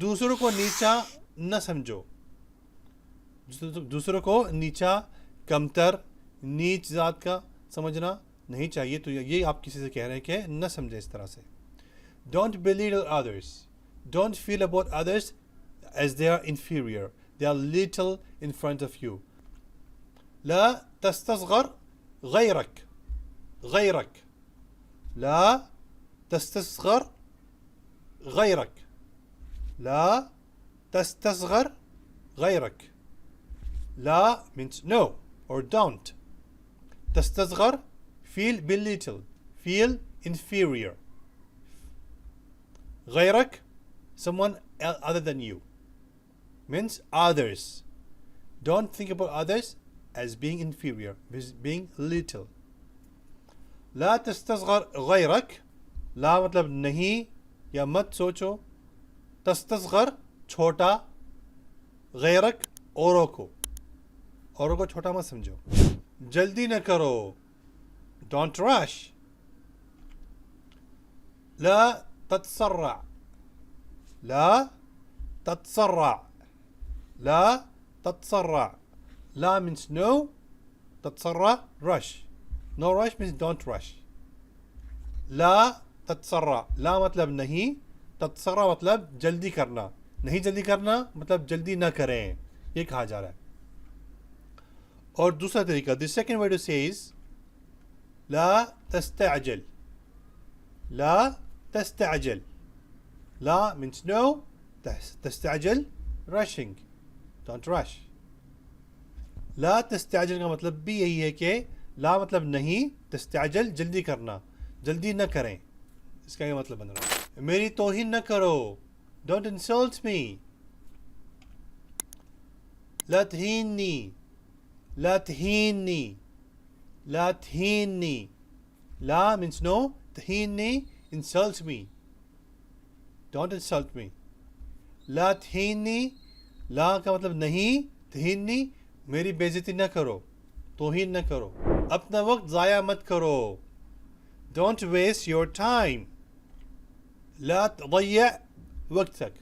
دوسروں کو نیچا نہ سمجھو, دوسروں کو نیچا, کمتر, نیچ ذات کا سمجھنا نہیں چاہیے. تو یہ آپ کسی سے کہہ رہے ہیں کہ نہ سمجھیں اس طرح سے. Don't belittle others. Don't feel about others as they are inferior. They are little in front of you. Law تستصغر غيرك. غيرك. Law تستصغر غيرك. Law تستصغر غيرك. Law means no or don't. تستصغر feel belittle, feel inferior. غيرك someone other than you means others. Don't think about others as being inferior, as being little. لا تستصغر غيرك. لا مطلب نہیں یا مت سوچو. تستصغر چھوٹا, غیرک اوروں کو چھوٹا مت سمجھو. جلدی نہ کرو. Don't rush. Law تتسرع. Law تتسرع. Law تتسرع. Law means no. تتسرع rush. No rush means don't rush. لا تتسرع. لا مطلب نہیں. تتسرع مطلب جلدی کرنا. نہیں جلدی کرنا مطلب جلدی نہ کریں, یہ کہا جا رہا ہے. اور دوسرا طریقہ, the second way to say is law تستعجل. Law تستعجل. Law means no. تستعجل rushing. Don't rush. لا تستعجل کا مطلب بھی یہی ہے کہ لا مطلب نہیں, تستعجل جلدی کرنا, جلدی نہ کریں, اس کا یہ مطلب بن رہا ہے. میری توہین نہ کرو. Don't insult me. Law تهينني. Law تهينني. Law تهينني. Law means no. تهينني insult me. Don't insult me. لا تهينني. لا کا مطلب نہیں, تهينني میری بےعزتی نہ کرو, توہین نہ کرو. اپنا وقت ضائع مت کرو. Don't waste your time. Law تضيع وقتك.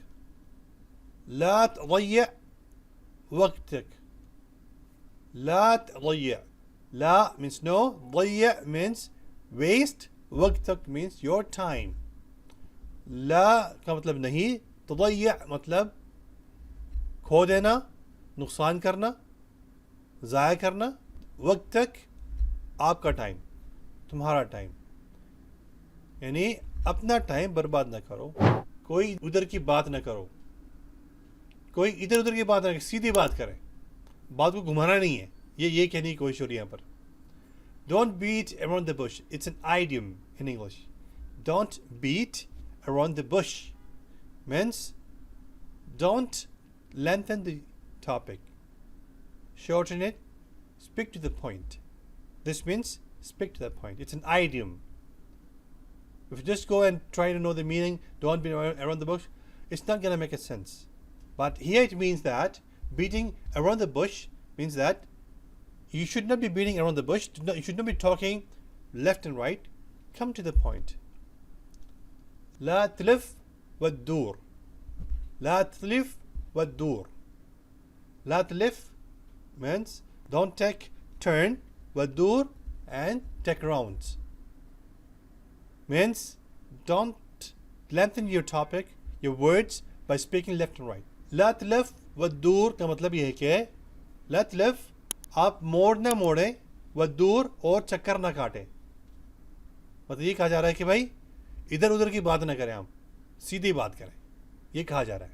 Law تضيع وقتك. Law تضيع. Law means no. ضيع means waste. وقتك means your time. لا کا مطلب نہیں. تضيع مطلب کھو دینا, نقصان کرنا, ضائع کرنا. وقتک آپ کا ٹائم, تمہارا ٹائم, یعنی اپنا ٹائم برباد نہ کرو. کوئی ادھر کی بات نہ کرو, کوئی ادھر ادھر کی بات نہ کرے, سیدھی بات کریں, بات کو گھمانا نہیں ہے. یہ کہنے کی کوشش ہو رہی ہے یہاں پر. Don't beat around the bush. It's an idiom in English. Don't beat around the bush means don't lengthen the topic, shorten it, speak to the point. This means speak to the point. It's an idiom. If you just go and try to know the meaning, don't beat around the bush, it's not going to make a sense. But here it means that beating around the bush means that you should not be beating around the bush. You should not be talking left and right. Come to the point. Law تلف وتدور. Law تلف وتدور. Law تلف means don't take turn. وتدور and take rounds. Means don't lengthen your topic, your words by speaking left and right. لا تلف وتدور کا مطلب یہ ہے کہ لا تلف آپ موڑ نہ موڑیں, وتدور اور چکر نہ کاٹیں. مطلب یہ کہا جا رہا ہے کہ بھائی ادھر ادھر کی بات نہ کریں, ہم سیدھی بات کریں, یہ کہا جا رہا ہے.